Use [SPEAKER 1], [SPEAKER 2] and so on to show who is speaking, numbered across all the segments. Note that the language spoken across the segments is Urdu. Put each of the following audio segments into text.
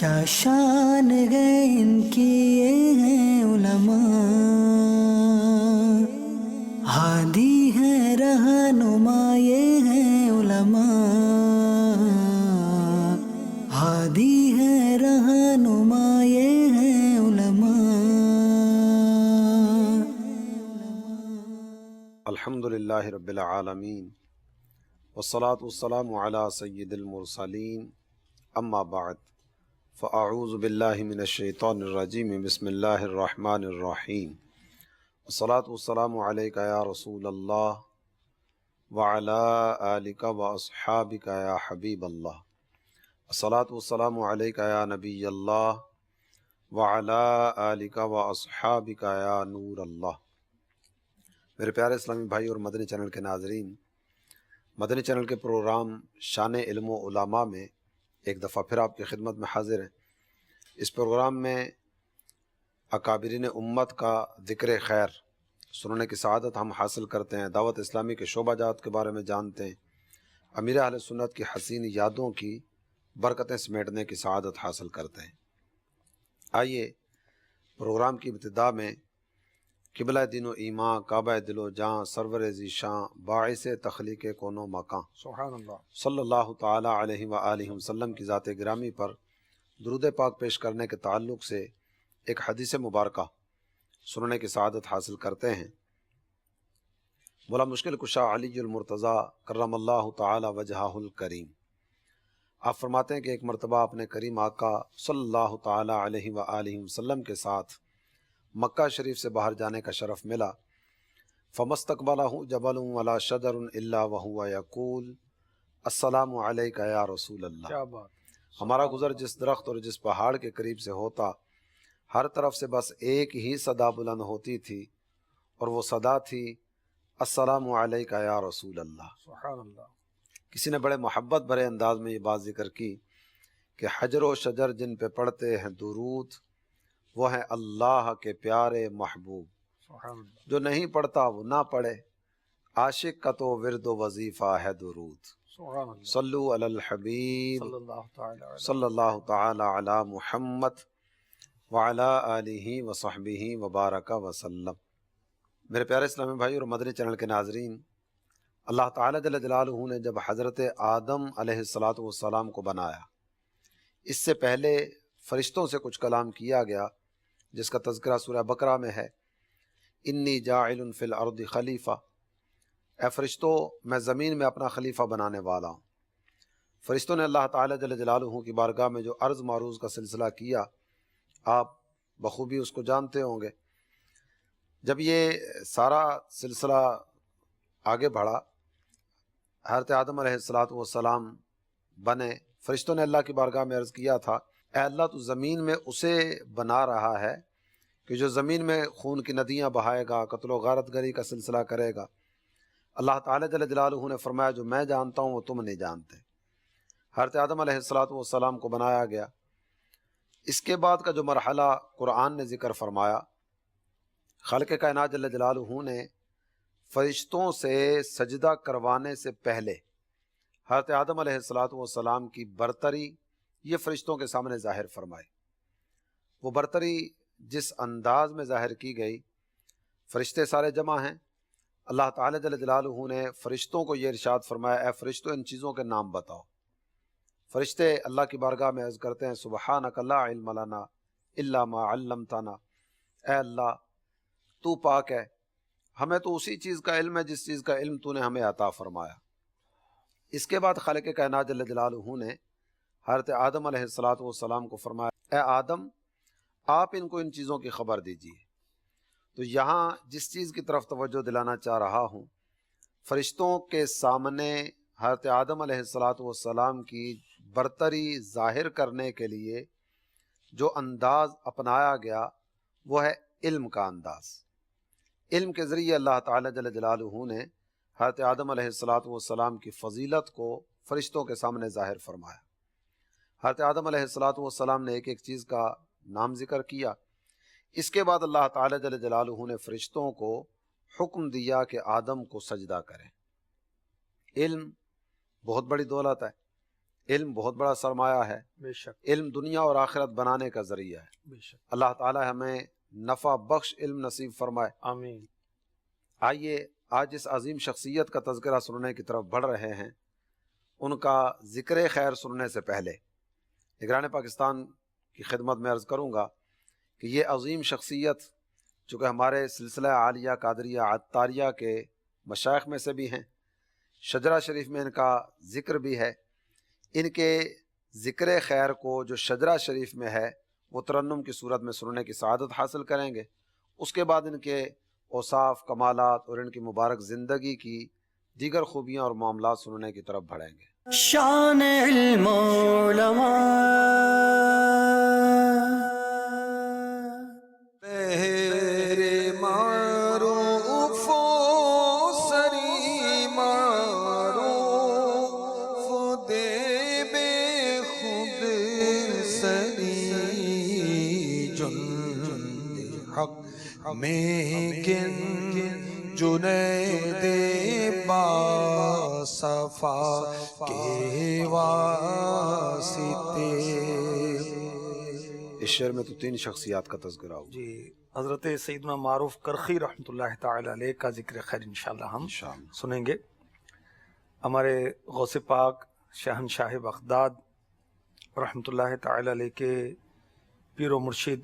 [SPEAKER 1] کیا شان ہے ان کی یہ ہیں علماء، ہادی ہے رہنما یہ ہیں علماء، ہادی ہے رہنما یہ ہیں علماء۔
[SPEAKER 2] الحمد للہ رب العالمین والصلاة والسلام علی سید المرسلین، اما بعد فاعوذ باللہ من الشیطان الرجیم، بسم اللہ الرحمن الرحیم۔ والصلاة والسلام علیک یا رسول اللہ وعلی آلک واصحابک یا حبیب اللہ۔ والصلاة والسلام علیک یا نبی اللہ وعلی آلک واصحابک یا نور اللہ۔ میرے پیارے اسلامی بھائی اور مدنی چینل کے ناظرین، مدنی چینل کے پروگرام شان علم و علماء میں ایک دفعہ پھر آپ کی خدمت میں حاضر ہیں۔ اس پروگرام میں اکابرین امت کا ذکر خیر سننے کی سعادت ہم حاصل کرتے ہیں، دعوت اسلامی کے شعبہ جات کے بارے میں جانتے ہیں، امیر اہل سنت کی حسین یادوں کی برکتیں سمیٹنے کی سعادت حاصل کرتے ہیں۔ آئیے پروگرام کی ابتدا میں قبلہ دین و ایمان، کعبہ دل و جاں، سرور ذیشاں، باعث تخلیق کون و مکان
[SPEAKER 3] سبحان اللہ
[SPEAKER 2] صلی اللہ تعالی علیہ وآلہ وسلم کی ذات گرامی پر درود پاک پیش کرنے کے تعلق سے ایک حدیث مبارکہ سننے کی سعادت حاصل کرتے ہیں۔ مولا مشکل کشا علی المرتضیٰ کرم اللہ تعالی وجہہ الکریم آپ فرماتے ہیں کہ ایک مرتبہ اپنے کریم آقا صلی اللہ تعالی علیہ وآلہ وسلم کے ساتھ مکہ شریف سے باہر جانے کا شرف ملا۔ فَمَسْتَقْبَلَهُ جَبَلٌ وَلَا شَجَرٌ إِلَّا وَهُوَ يَقُولُ السلام علیک یا رسول اللہ۔
[SPEAKER 3] کیا بات،
[SPEAKER 2] ہمارا گزر جس درخت اور جس پہاڑ کے قریب سے ہوتا، ہر طرف سے بس ایک ہی صدا بلند ہوتی تھی، اور وہ صدا تھی السلام علیک یا رسول اللہ۔
[SPEAKER 3] سبحان اللہ۔
[SPEAKER 2] کسی نے بڑے محبت بھرے انداز میں یہ بات ذکر کی کہ حجر و شجر جن پہ پڑھتے ہیں درود وہ ہیں اللہ کے پیارے محبوب،
[SPEAKER 3] سبحان اللہ۔
[SPEAKER 2] جو نہیں پڑھتا وہ نہ پڑھے، عاشق کا تو ورد و وظیفہ ہے درود۔
[SPEAKER 3] سبحان اللہ۔
[SPEAKER 2] صلو علی الحبیب
[SPEAKER 3] صلی اللہ تعالی علیہ
[SPEAKER 2] صلی اللہ تعالی علی محمد وعلی آلہ وصحبہ وبارک وسلم۔ میرے پیارے اسلامی بھائی اور مدنی چینل کے ناظرین، اللہ تعالی جل جلالہ نے جب حضرت آدم علیہ السلام کو بنایا، اس سے پہلے فرشتوں سے کچھ کلام کیا گیا جس کا تذکرہ سورہ بقرہ میں ہے۔ انی جاعل فی الارض خلیفہ، اے فرشتوں میں زمین میں اپنا خلیفہ بنانے والا ہوں۔ فرشتوں نے اللہ تعالی جل جلالہ کی بارگاہ میں جو عرض معروض کا سلسلہ کیا، آپ بخوبی اس کو جانتے ہوں گے۔ جب یہ سارا سلسلہ آگے بڑھا، حضرت آدم علیہ السلام بنے، فرشتوں نے اللہ کی بارگاہ میں عرض کیا تھا، اے اللہ تو زمین میں اسے بنا رہا ہے کہ جو زمین میں خون کی ندیاں بہائے گا، قتل و غارت گری کا سلسلہ کرے گا۔ اللہ تعالی جل جلالہ نے فرمایا جو میں جانتا ہوں وہ تم نہیں جانتے۔ حضرت آدم علیہ السلام کو بنایا گیا۔ اس کے بعد کا جو مرحلہ قرآن نے ذکر فرمایا، خالق کائنات جل جلالہ نے فرشتوں سے سجدہ کروانے سے پہلے حضرت آدم علیہ السلام کی برتری یہ فرشتوں کے سامنے ظاہر فرمائی۔ وہ برتری جس انداز میں ظاہر کی گئی، فرشتے سارے جمع ہیں، اللہ تعالی جل جلالہ نے فرشتوں کو یہ ارشاد فرمایا، اے فرشتوں ان چیزوں کے نام بتاؤ۔ فرشتے اللہ کی بارگاہ میں عرض کرتے ہیں سبحانک لا علم لنا الا ما علمتنا، اے اللہ تو پاک ہے، ہمیں تو اسی چیز کا علم ہے جس چیز کا علم تو نے ہمیں عطا فرمایا۔ اس کے بعد خالق کائنات جل جلالہ نے حضرت آدم علیہ السلام کو فرمایا، اے آدم آپ ان کو ان چیزوں کی خبر دیجیے۔ تو یہاں جس چیز کی طرف توجہ دلانا چاہ رہا ہوں، فرشتوں کے سامنے حضرت آدم علیہ السلام کی برتری ظاہر کرنے کے لیے جو انداز اپنایا گیا وہ ہے علم کا انداز۔ علم کے ذریعے اللہ تعالی جل جلالہ نے حضرت آدم علیہ السلام کی فضیلت کو فرشتوں کے سامنے ظاہر فرمایا۔ حضرت آدم علیہ السلام نے ایک ایک چیز کا نام ذکر کیا۔ اس کے بعد اللہ تعالی جل جلالہ نے فرشتوں کو حکم دیا کہ آدم کو سجدہ کریں۔ علم بہت بڑی دولت ہے۔ علم بہت بڑا سرمایہ ہے،
[SPEAKER 3] بے شک
[SPEAKER 2] علم دنیا اور آخرت بنانے کا ذریعہ ہے۔
[SPEAKER 3] بے شک
[SPEAKER 2] اللہ تعالی ہمیں نفع بخش علم نصیب فرمائے۔
[SPEAKER 3] آمین۔
[SPEAKER 2] آئیے آج اس عظیم شخصیت کا تذکرہ سننے کی طرف بڑھ رہے ہیں۔ ان کا ذکر خیر سننے سے پہلے نگران پاکستان کی خدمت میں عرض کروں گا کہ یہ عظیم شخصیت چونکہ ہمارے سلسلہ عالیہ قادریہ عطاریہ کے مشائخ میں سے بھی ہیں، شجرہ شریف میں ان کا ذکر بھی ہے۔ ان کے ذکر خیر کو جو شجرہ شریف میں ہے وہ ترنم کی صورت میں سننے کی سعادت حاصل کریں گے۔ اس کے بعد ان کے اوصاف، کمالات اور ان کی مبارک زندگی کی دیگر خوبیاں اور معاملات سننے کی طرف بڑھیں گے۔
[SPEAKER 1] شان علم علماء
[SPEAKER 4] تیرے معروف و سری معروف دے بے خود سری جند حق میں گن جنید با صفا کے واسطے۔
[SPEAKER 2] اس شعر میں تو 3 شخصیات کا تذکرہ ہو۔
[SPEAKER 3] جی، حضرت سیدنا معروف کرخی رحمۃ اللہ تعالی علیہ کا ذکر خیر انشاءاللہ ہم سنیں گے۔ ہمارے غوث پاک شہنشاہ بغداد رحمۃ اللہ تعالی علیہ کے پیر و مرشد،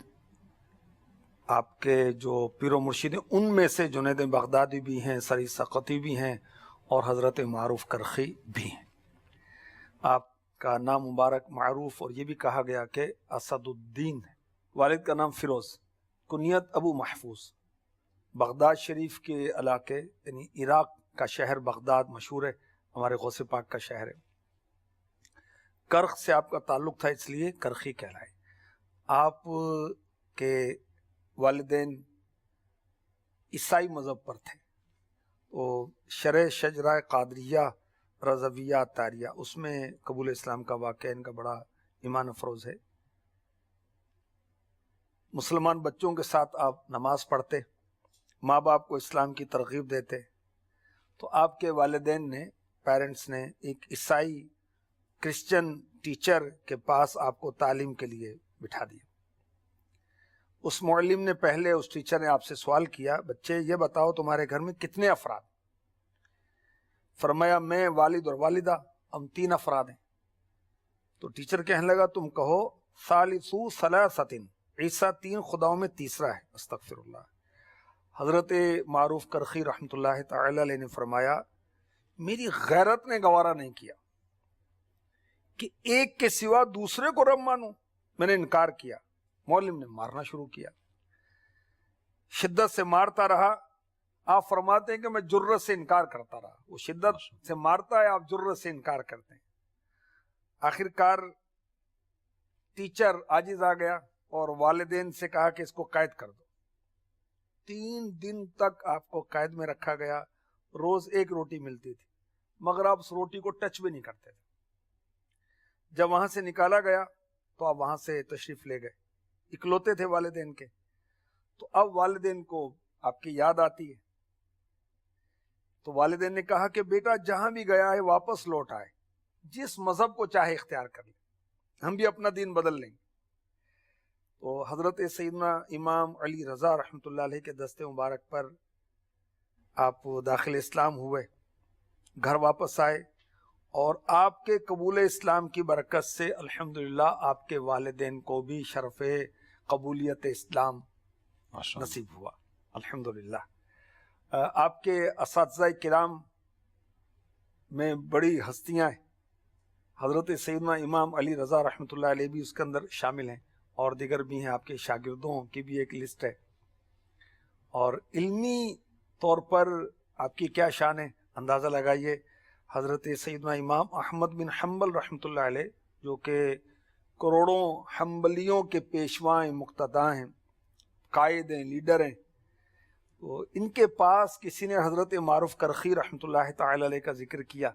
[SPEAKER 3] آپ کے جو پیر و مرشد ہیں ان میں سے جنید بغدادی بھی ہیں، سری سقطی بھی ہیں اور حضرت معروف کرخی بھی ہیں۔ آپ کا نام مبارک معروف، اور یہ بھی کہا گیا کہ اسد الدین ہے۔ والد کا نام فیروز، کنیت ابو محفوظ، بغداد شریف کے علاقے یعنی عراق کا شہر بغداد مشہور ہے، ہمارے غوث پاک کا شہر ہے۔ کرخ سے آپ کا تعلق تھا اس لیے کرخی کہلائے۔ آپ کے والدین عیسائی مذہب پر تھے، تو شرح شجرہ قادریہ رضویہ عطاریہ اس میں قبول اسلام کا واقعہ ان کا بڑا ایمان افروز ہے۔ مسلمان بچوں کے ساتھ آپ نماز پڑھتے، ماں باپ کو اسلام کی ترغیب دیتے، تو آپ کے والدین نے، پیرنٹس نے ایک عیسائی کرسچن ٹیچر کے پاس آپ کو تعلیم کے لیے بٹھا دیا۔ اس معلم نے پہلے، اس ٹیچر نے آپ سے سوال کیا، بچے یہ بتاؤ تمہارے گھر میں کتنے افراد؟ فرمایا میں، والد اور والدہ، ہم 3 افراد ہیں۔ تو ٹیچر کہنے لگا تم کہو ثالثو ثلاثۃ، عیسیٰ 3 خداؤں میں تیسرا ہے، استغفر اللہ۔ حضرت معروف کرخی رحمۃ اللہ تعالی علیہ نے فرمایا میری غیرت نے گوارا نہیں کیا کہ ایک کے سوا دوسرے کو رب مانوں، میں نے انکار کیا۔ معلم نے مارنا شروع کیا، شدت سے مارتا رہا۔ آپ فرماتے ہیں کہ میں جرت سے انکار کرتا رہا، وہ شدت سے مارتا ہے، آپ جرت سے انکار کرتے ہیں۔ آخر کار ٹیچر عاجز آ گیا اور والدین سے کہا کہ اس کو قید کر دو۔ 3 دن تک آپ کو قید میں رکھا گیا، روز 1 روٹی ملتی تھی، مگر آپ اس روٹی کو ٹچ بھی نہیں کرتے تھے۔ جب وہاں سے نکالا گیا تو آپ وہاں سے تشریف لے گئے، اکلوتے تھے والدین کے، تو اب والدین کو آپ کی یاد آتی ہے۔ تو والدین نے کہا کہ بیٹا جہاں بھی گیا ہے واپس لوٹ آئے، جس مذہب کو چاہے اختیار کر لے، ہم بھی اپنا دین بدل لیں گے۔ تو حضرت سیدنا امام علی رضا رحمۃ اللہ علیہ کے دست مبارک پر آپ داخل اسلام ہوئے، گھر واپس آئے، اور آپ کے قبول اسلام کی برکت سے الحمدللہ آپ کے والدین کو بھی شرف قبولیت اسلام نصیب ہوا، الحمدللہ۔ آپ کے اساتذہ کرام میں بڑی ہستیاں ہیں، حضرت سیدنا امام علی رضا رحمۃ اللہ علیہ بھی اس کے اندر شامل ہیں، اور دیگر بھی ہیں، آپ کے شاگردوں کی بھی ایک لسٹ ہے۔ اور علمی طور پر آپ کی کیا شان ہے اندازہ لگائیے۔ حضرت سیدنا امام احمد بن حنبل رحمۃ اللہ علیہ، جو کہ کروڑوں حنبلیوں کے پیشواں مقتدیٰ ہیں، قائد ہیں، لیڈر ہیں، تو ان کے پاس کسی نے حضرت معروف کرخی رحمۃ اللہ تعالی علیہ کا ذکر کیا۔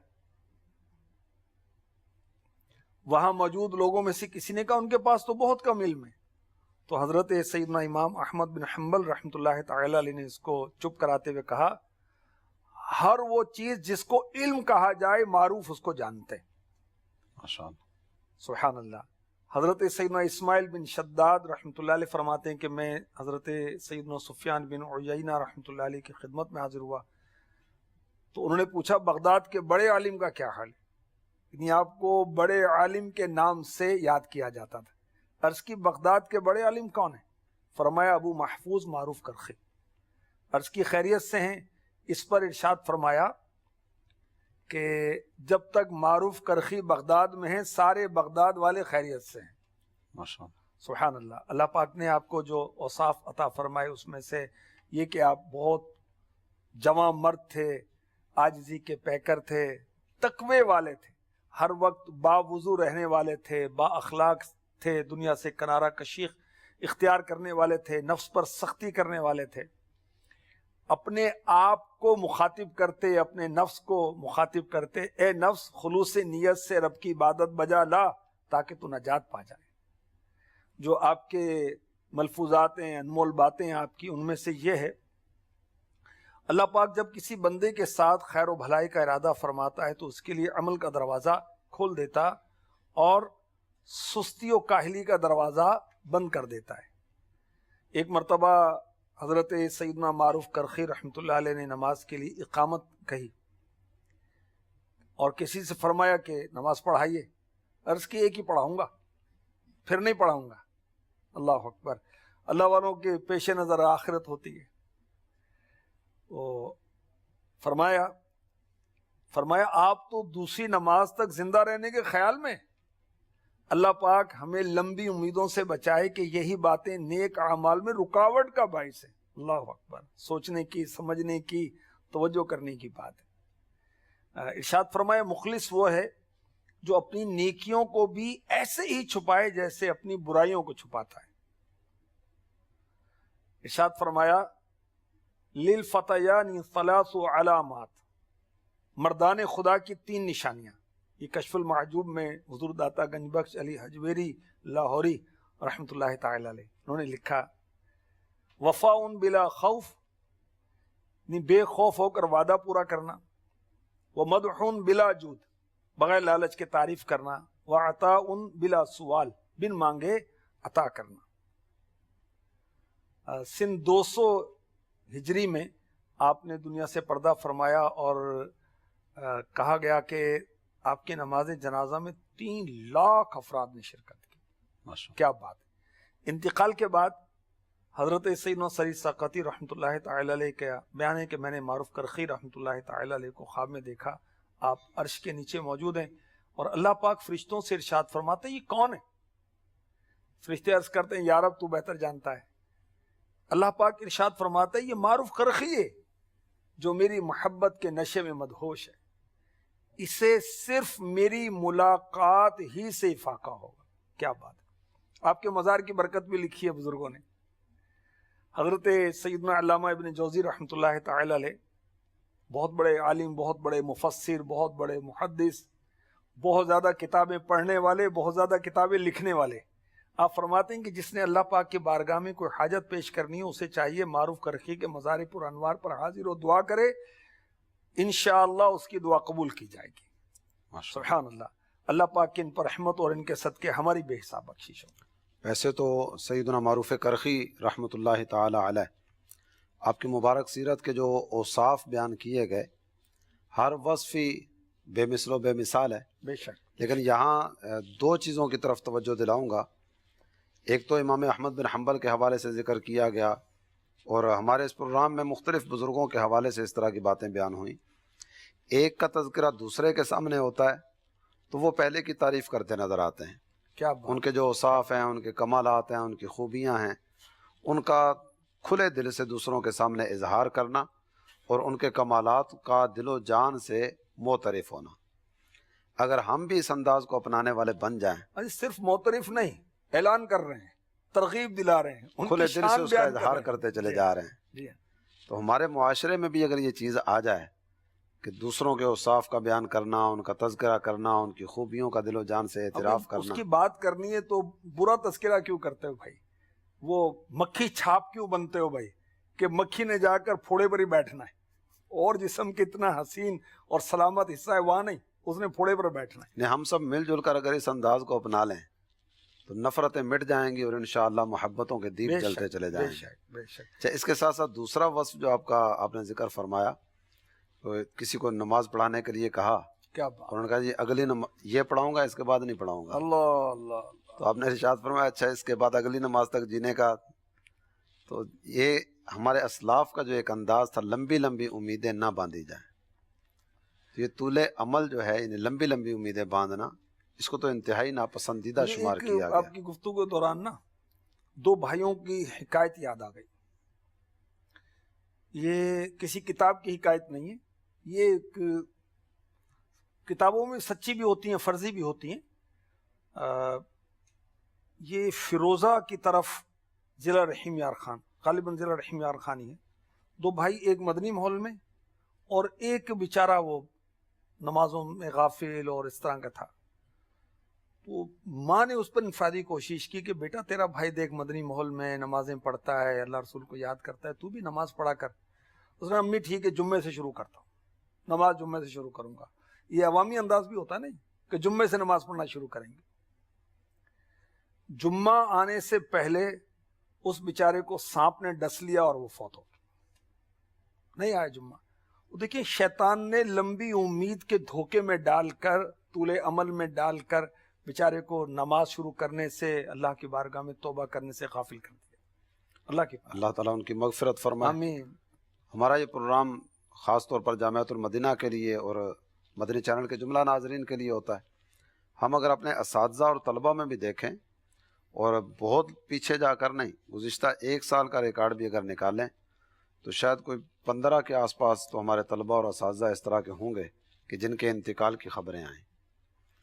[SPEAKER 3] وہاں موجود لوگوں میں سے کسی نے کہا ان کے پاس تو بہت کم علم ہے، تو حضرت سیدنا امام احمد بن حنبل رحمۃ اللہ تعالی علیہ نے اس کو چپ کراتے ہوئے کہا ہر وہ چیز جس کو علم کہا جائے معروف اس کو جانتے ہیں۔
[SPEAKER 2] ماشاء اللہ.
[SPEAKER 3] سبحان اللہ. حضرت سیدنا اسماعیل بن شداد رحمۃ اللہ علیہ فرماتے ہیں کہ میں حضرت سیدنا سفیان بن عیینہ رحمۃ اللہ علیہ کی خدمت میں حاضر ہوا تو انہوں نے پوچھا بغداد کے بڑے عالم کا کیا حال ہے؟ یعنی آپ کو بڑے عالم کے نام سے یاد کیا جاتا تھا. عرض کی بغداد کے بڑے عالم کون ہیں؟ فرمایا ابو محفوظ معروف کرخی. عرض کی خیریت سے ہیں؟ اس پر ارشاد فرمایا کہ جب تک معروف کرخی بغداد میں ہیں سارے بغداد والے خیریت سے ہیں.
[SPEAKER 2] ماشاء اللہ.
[SPEAKER 3] سبحان اللہ. اللہ پاک نے آپ کو جو اوصاف عطا فرمائے اس میں سے یہ کہ آپ بہت جواں مرد تھے، عاجزی کے پیکر تھے، تقوی والے تھے، ہر وقت باوضو رہنے والے تھے، با اخلاق تھے، دنیا سے کنارہ کشی اختیار کرنے والے تھے، نفس پر سختی کرنے والے تھے. اپنے آپ کو مخاطب کرتے، اپنے نفس کو مخاطب کرتے، اے نفس خلوص نیت سے رب کی عبادت بجا لا تاکہ تو نجات پا جائے. جو آپ کے ملفوظات ہیں، انمول باتیں آپ کی، ان میں سے یہ ہے اللہ پاک جب کسی بندے کے ساتھ خیر و بھلائی کا ارادہ فرماتا ہے تو اس کے لیے عمل کا دروازہ کھول دیتا اور سستی و کاہلی کا دروازہ بند کر دیتا ہے. ایک مرتبہ حضرت سیدنا معروف کرخی رحمۃ اللہ علیہ نے نماز کے لیے اقامت کہی اور کسی سے فرمایا کہ نماز پڑھائیے. عرض کی ایک ہی پڑھاؤں گا، پھر نہیں پڑھاؤں گا. اللہ اکبر. اللہ والوں کے پیش نظر آخرت ہوتی ہے. تو فرمایا آپ تو دوسری نماز تک زندہ رہنے کے خیال میں. اللہ پاک ہمیں لمبی امیدوں سے بچائے کہ یہی باتیں نیک اعمال میں رکاوٹ کا باعث ہے. اللہ اکبر. سوچنے کی، سمجھنے کی، توجہ کرنے کی بات ہے. ارشاد فرمایا مخلص وہ ہے جو اپنی نیکیوں کو بھی ایسے ہی چھپائے جیسے اپنی برائیوں کو چھپاتا ہے. ارشاد فرمایا للفتیان ثلاث علامات، مردان خدا کی 3 نشانیاں. یہ کشف المعجوب میں حضور داتا گنج بخش علی حجویری لاہوری رحمۃ اللہ تعالی علیہ انہوں نے لکھا وفاء بلا خوف، بے خوف ہو کر وعدہ پورا کرنا، ومدح بلا جود، بغیر لالچ کے تعریف کرنا، وعطاء بلا سوال، بن مانگے عطا کرنا. سن 200 ہجری میں آپ نے دنیا سے پردہ فرمایا اور کہا گیا کہ آپ کے نماز جنازہ میں 3 لاکھ افراد نے شرکت کی. کیا بات ہے. انتقال کے بعد حضرت سیدنا سری سقطی رحمۃ اللہ تعالی علیہ کا بیان ہے کہ میں نے معروف کرخی رحمۃ اللہ تعالی علیہ کو خواب میں دیکھا. آپ عرش کے نیچے موجود ہیں اور اللہ پاک فرشتوں سے ارشاد فرماتے ہیں یہ کون ہے؟ فرشتے عرض کرتے ہیں یا رب تو بہتر جانتا ہے. اللہ پاک ارشاد فرماتا ہے یہ معروف کرخی ہے جو میری محبت کے نشے میں مدہوش ہے، اسے صرف میری ملاقات ہی سے افاقہ ہوگا. کیا بات ہے. آپ کے مزار کی برکت بھی لکھی ہے بزرگوں نے. حضرت سیدنا علامہ ابن جوزی رحمۃ اللہ تعالی علیہ بہت بڑے عالم، بہت بڑے مفسر، بہت بڑے محدث، بہت زیادہ کتابیں پڑھنے والے، بہت زیادہ کتابیں لکھنے والے. آپ فرماتے ہیں کہ جس نے اللہ پاک کی بارگاہ میں کوئی حاجت پیش کرنی ہو اسے چاہیے معروف کرخی کے مزار پر انوار پر حاضر ہو دعا کرے، انشاءاللہ اس کی دعا قبول کی جائے گی. سبحان اللہ. اللہ پاک کی ان پر رحمت اور ان کے صدقے ہماری بے حساب بخشش ہو.
[SPEAKER 2] ویسے تو سیدنا معروف کرخی رحمۃ اللہ تعالی علیہ آپ کی مبارک سیرت کے جو اوصاف بیان کیے گئے ہر وصفی بے مثل و بے مثال ہے.
[SPEAKER 3] بے شک.
[SPEAKER 2] لیکن یہاں 2 چیزوں کی طرف توجہ دلاؤں گا. ایک تو امام احمد بن حنبل کے حوالے سے ذکر کیا گیا اور ہمارے اس پروگرام میں مختلف بزرگوں کے حوالے سے اس طرح کی باتیں بیان ہوئیں. ایک کا تذکرہ دوسرے کے سامنے ہوتا ہے تو وہ پہلے کی تعریف کرتے نظر آتے ہیں.
[SPEAKER 3] کیا بات.
[SPEAKER 2] ان کے جو اوصاف ہیں، ان کے کمالات ہیں، ان کی خوبیاں ہیں، ان کا کھلے دل سے دوسروں کے سامنے اظہار کرنا اور ان کے کمالات کا دل و جان سے معترف ہونا. اگر ہم بھی اس انداز کو اپنانے والے بن جائیں،
[SPEAKER 3] صرف معترف نہیں، اعلان کر رہے ہیں، ترغیب دلا رہے ہیں،
[SPEAKER 2] کھلے دل سے اس کا اظہار کرتے چلے جا رہے ہیں،
[SPEAKER 3] جی
[SPEAKER 2] تو ہمارے معاشرے میں بھی اگر یہ چیز آ جائے کہ دوسروں کے اوصاف کا بیان کرنا، ان کا تذکرہ کرنا، ان کی خوبیوں کا دل و جان سے اعتراف کرنا.
[SPEAKER 3] اس کی بات کرنی ہے تو برا تذکرہ کیوں کرتے ہو بھائی؟ وہ مکھی چھاپ کیوں بنتے ہو بھائی کہ مکھی نے جا کر پھوڑے پر ہی بیٹھنا ہے اور جسم کتنا حسین اور سلامت حصہ ہے وہاں نہیں، اس نے پھوڑے پر بیٹھنا ہے.
[SPEAKER 2] نہیں ہم سب مل جل کر اگر اس انداز کو اپنا لیں تو نفرتیں مٹ جائیں گی اور انشاءاللہ محبتوں کے دیپ
[SPEAKER 3] بے
[SPEAKER 2] جلتے
[SPEAKER 3] شک،
[SPEAKER 2] چلے جائیں
[SPEAKER 3] بے
[SPEAKER 2] گے.
[SPEAKER 3] شک، بے شک.
[SPEAKER 2] اچھا اس کے ساتھ ساتھ دوسرا وصف جو آپ نے ذکر فرمایا، تو کسی کو نماز پڑھانے کے لیے کہا،
[SPEAKER 3] کیا بات.
[SPEAKER 2] انہوں نے کہا جی اگلی یہ پڑھاؤں گا اس کے بعد نہیں پڑھاؤں گا.
[SPEAKER 3] اللہ اللہ.
[SPEAKER 2] تو آپ نے ارشاد فرمایا اچھا اس کے بعد اگلی نماز تک جینے کا. تو یہ ہمارے اسلاف کا جو ایک انداز تھا، لمبی لمبی امیدیں نہ باندھی جائیں. تو یہ طول عمل جو ہے یعنی لمبی لمبی امیدیں باندھنا، اس کو تو انتہائی ناپسندیدہ شمار کیا گیا.
[SPEAKER 3] آپ کی گفتگو کے دوران نا دو بھائیوں کی حکایت یاد آ گئی. یہ کسی کتاب کی حکایت نہیں ہے، یہ ایک کتابوں میں سچی بھی ہوتی ہیں، فرضی بھی ہوتی ہیں. یہ فیروزہ کی طرف ضلع رحیم یار خان، غالباً ضلع رحیم یار خان ہی ہے. دو بھائی ایک مدنی ماحول میں اور ایک بیچارہ وہ نمازوں میں غافل اور اس طرح کا تھا. تو ماں نے اس پر انفرادی کوشش کی کہ بیٹا تیرا بھائی دیکھ مدنی ماحول میں نمازیں پڑھتا ہے، اللہ رسول کو یاد کرتا ہے، تو بھی نماز پڑھا کر. اس نے امی ٹھیک ہے جمعے سے شروع کرتا ہوں، نماز جمعے سے شروع کروں گا. یہ عوامی انداز بھی ہوتا ہے نہیں کہ جمعے سے نماز پڑھنا شروع کریں گے. جمعہ آنے سے پہلے اس بیچارے کو سانپ نے ڈس لیا اور وہ فوت ہو گیا، نہیں آیا جمعہ. دیکھیں شیطان نے لمبی امید کے دھوکے میں ڈال کر، طول عمل میں ڈال کر بیچارے کو نماز شروع کرنے سے، اللہ کی بارگاہ میں توبہ کرنے سے غافل کر دیا. اللہ
[SPEAKER 2] تعالیٰ ان کی مغفرت فرمائے.
[SPEAKER 3] آمین.
[SPEAKER 2] ہمارا یہ پروگرام خاص طور پر جامعۃ المدینہ کے لیے اور مدنی چینل کے جملہ ناظرین کے لیے ہوتا ہے. ہم اگر اپنے اساتذہ اور طلبہ میں بھی دیکھیں اور بہت پیچھے جا کر نہیں، گزشتہ 1 سال کا ریکارڈ بھی اگر نکالیں تو شاید کوئی 15 کے آس پاس تو ہمارے طلبہ اور اساتذہ اس طرح کے ہوں گے کہ جن کے انتقال کی خبریں آئیں.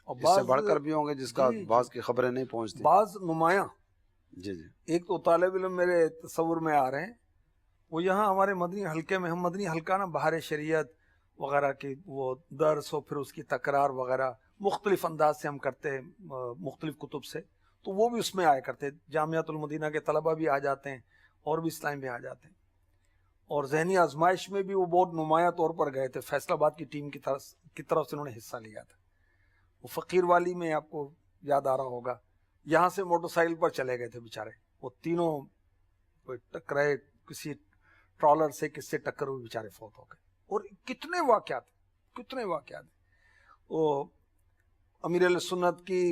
[SPEAKER 2] اس سے بڑھ کر بھی ہوں گے جس کا بعض کی خبریں نہیں پہنچتی.
[SPEAKER 3] بعض نمایاں
[SPEAKER 2] جی.
[SPEAKER 3] ایک تو طالب علم میرے تصور میں آ رہے ہیں، وہ یہاں ہمارے مدنی حلقے میں، ہم مدنی حلقہ نا بہار شریعت وغیرہ کی وہ درس اور پھر اس کی تکرار وغیرہ مختلف انداز سے ہم کرتے ہیں مختلف کتب سے، تو وہ بھی اس میں آیا کرتے. جامعۃ المدینہ کے طلبہ بھی آ جاتے ہیں اور بھی اسلام بھی آ جاتے ہیں. اور ذہنی آزمائش میں بھی وہ بہت نمایاں طور پر گئے تھے. فیصل آباد کی ٹیم کی طرف سے انہوں نے حصہ لیا تھا. وہ فقیر والی میں آپ کو یاد آ رہا ہوگا، یہاں سے موٹر سائیکل پر چلے گئے تھے بیچارے. وہ تینوں ٹکرائے، کسی ٹرالر سے کس سے ٹکر ہوئی، بیچارے فوت ہو گئے. اور کتنے واقعات. وہ امیر علیہ سنت کی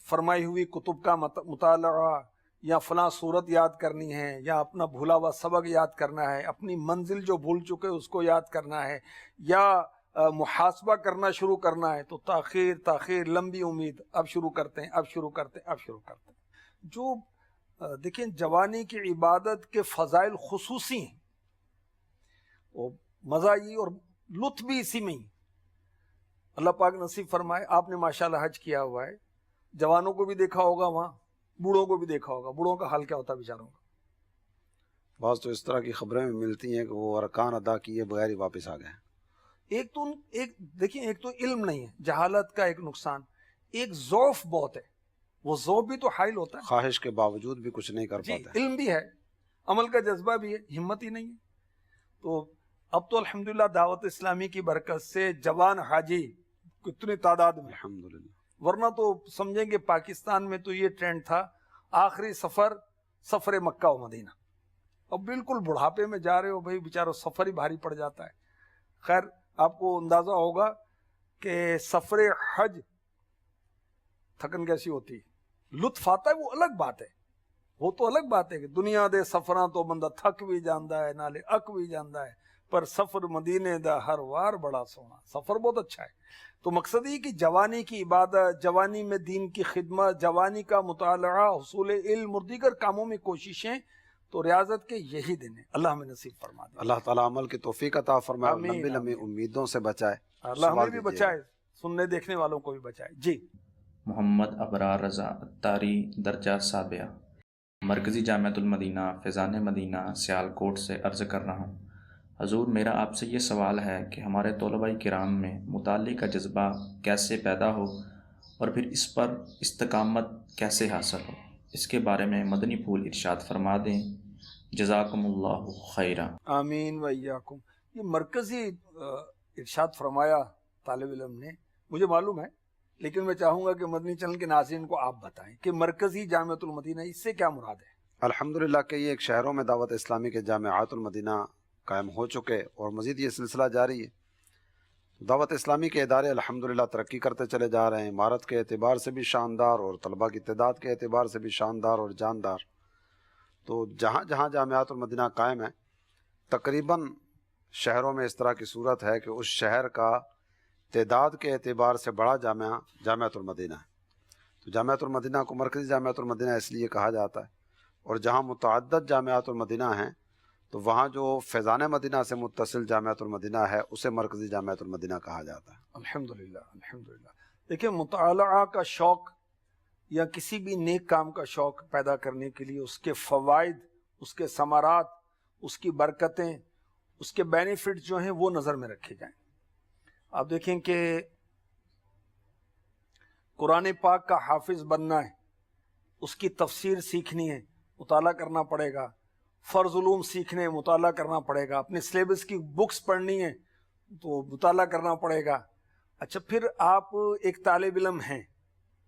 [SPEAKER 3] فرمائی ہوئی کتب کا مطالعہ، یا فلاں صورت یاد کرنی ہے، یا اپنا بھولا ہوا سبق یاد کرنا ہے، اپنی منزل جو بھول چکے اس کو یاد کرنا ہے، یا محاسبہ کرنا شروع کرنا ہے، تو تاخیر لمبی امید، اب شروع کرتے ہیں. جو دیکھیں جوانی کی عبادت کے فضائل خصوصی ہیں، وہ مزہ ہی اور لطف بھی اسی میں ہی. اللہ پاک نصیب فرمائے. آپ نے ماشاءاللہ حج کیا ہوا ہے، جوانوں کو بھی دیکھا ہوگا وہاں، بوڑھوں کو بھی دیکھا ہوگا. بوڑھوں کا حال کیا ہوتا ہے بیچاروں کا؟
[SPEAKER 2] بعض تو اس طرح کی خبریں بھی ملتی ہیں کہ وہ ارکان ادا کیے بغیر ہی واپس آ گئے.
[SPEAKER 3] ایک تو علم نہیں ہے، جہالت کا ایک نقصان. ایک ضعف بہت ہے، وہ ضعف بھی تو حائل ہوتا ہے،
[SPEAKER 2] خواہش کے باوجود بھی کچھ نہیں کر
[SPEAKER 3] جی
[SPEAKER 2] پاتے.
[SPEAKER 3] علم بھی ہے، عمل کا جذبہ بھی ہے، ہمت ہی نہیں ہے. تو اب تو الحمدللہ دعوت اسلامی کی برکت سے جوان حاجی کتنی تعداد میں،
[SPEAKER 2] الحمدللہ.
[SPEAKER 3] ورنہ تو سمجھیں گے پاکستان میں تو یہ ٹرینڈ تھا آخری سفر مکہ و مدینہ. اب بالکل بڑھاپے میں جا رہے ہو بھائی، بیچاروں سفر ہی بھاری پڑ جاتا ہے. خیر آپ کو اندازہ ہوگا کہ سفر حج تھکن کیسی ہوتی ہے، لطف آتا ہے، وہ الگ بات ہے کہ دنیا دے سفراں تو بندہ تھک بھی جاندہ ہے، نالے اک بھی جاندہ ہے، پر سفر مدینے دا ہر وار بڑا سونا. سفر بہت اچھا ہے. تو مقصد یہ کہ جوانی کی عبادت، جوانی میں دین کی خدمت، جوانی کا مطالعہ، حصول علم اور دیگر کاموں میں کوششیں، تو ریاضت کے یہی دن ہے. اللہ ہمیں نصیب فرما دے.
[SPEAKER 2] اللہ تعالیٰ عمل کی توفیق عطا فرمائے اور
[SPEAKER 3] آمین،
[SPEAKER 2] لمبی لمبی
[SPEAKER 3] آمین.
[SPEAKER 2] امیدوں سے بچائے.
[SPEAKER 3] اللہ ہمیں
[SPEAKER 2] سوال
[SPEAKER 3] بھی
[SPEAKER 2] دیجیے.
[SPEAKER 3] بچائے، سننے دیکھنے والوں کو بھی بچائے. جی.
[SPEAKER 5] محمد ابرار رضا اتاری، درجہ سابعہ، مرکزی جامعۃ المدینہ فیضان مدینہ سیالکوٹ سے عرض کر رہا ہوں. حضور میرا آپ سے یہ سوال ہے کہ ہمارے طلباء کرام میں مطالعے کا جذبہ کیسے پیدا ہو اور پھر اس پر استقامت کیسے حاصل ہو، اس کے بارے میں مدنی پھول ارشاد فرما دیں. جزاکم اللہ خیرا.
[SPEAKER 3] آمین و ایاکم. یہ مرکزی ارشاد فرمایا طالب علم نے. مجھے معلوم ہے، لیکن میں چاہوں گا کہ مدنی چینل کے ناظرین کو آپ بتائیں کہ مرکزی جامعۃ المدینہ اس سے کیا مراد ہے؟
[SPEAKER 2] الحمدللہ کئی ایک شہروں میں دعوت اسلامی کے جامعات المدینہ قائم ہو چکے اور مزید یہ سلسلہ جاری ہے۔ دعوت اسلامی کے ادارے الحمدللہ ترقی کرتے چلے جا رہے ہیں، عمارت کے اعتبار سے بھی شاندار اور طلباء کی تعداد کے اعتبار سے بھی شاندار اور جاندار۔ تو جہاں جہاں جامعات المدینہ قائم ہیں، تقریباً شہروں میں اس طرح کی صورت ہے کہ اس شہر کا تعداد کے اعتبار سے بڑا جامعہ جامعۃ المدینہ ہے۔ تو جامعۃ المدینہ کو مرکزی جامعۃ المدینہ اس لیے کہا جاتا ہے، اور جہاں متعدد جامعات المدینہ ہیں تو وہاں جو فیضان مدینہ سے متصل جامعۃ المدینہ ہے اسے مرکزی جامعۃ المدینہ کہا جاتا ہے۔
[SPEAKER 3] الحمدللہ الحمدللہ۔ دیکھیں، مطالعہ کا شوق یا کسی بھی نیک کام کا شوق پیدا کرنے کے لیے اس کے فوائد، اس کے ثمرات، اس کی برکتیں، اس کے بینیفٹ جو ہیں وہ نظر میں رکھے جائیں۔ آپ دیکھیں کہ قرآن پاک کا حافظ بننا ہے، اس کی تفسیر سیکھنی ہے، مطالعہ کرنا پڑے گا۔ فرض علوم سیکھنے، مطالعہ کرنا پڑے گا۔ اپنے سلیبس کی بکس پڑھنی ہے تو مطالعہ کرنا پڑے گا۔ اچھا، پھر آپ ایک طالب علم ہیں،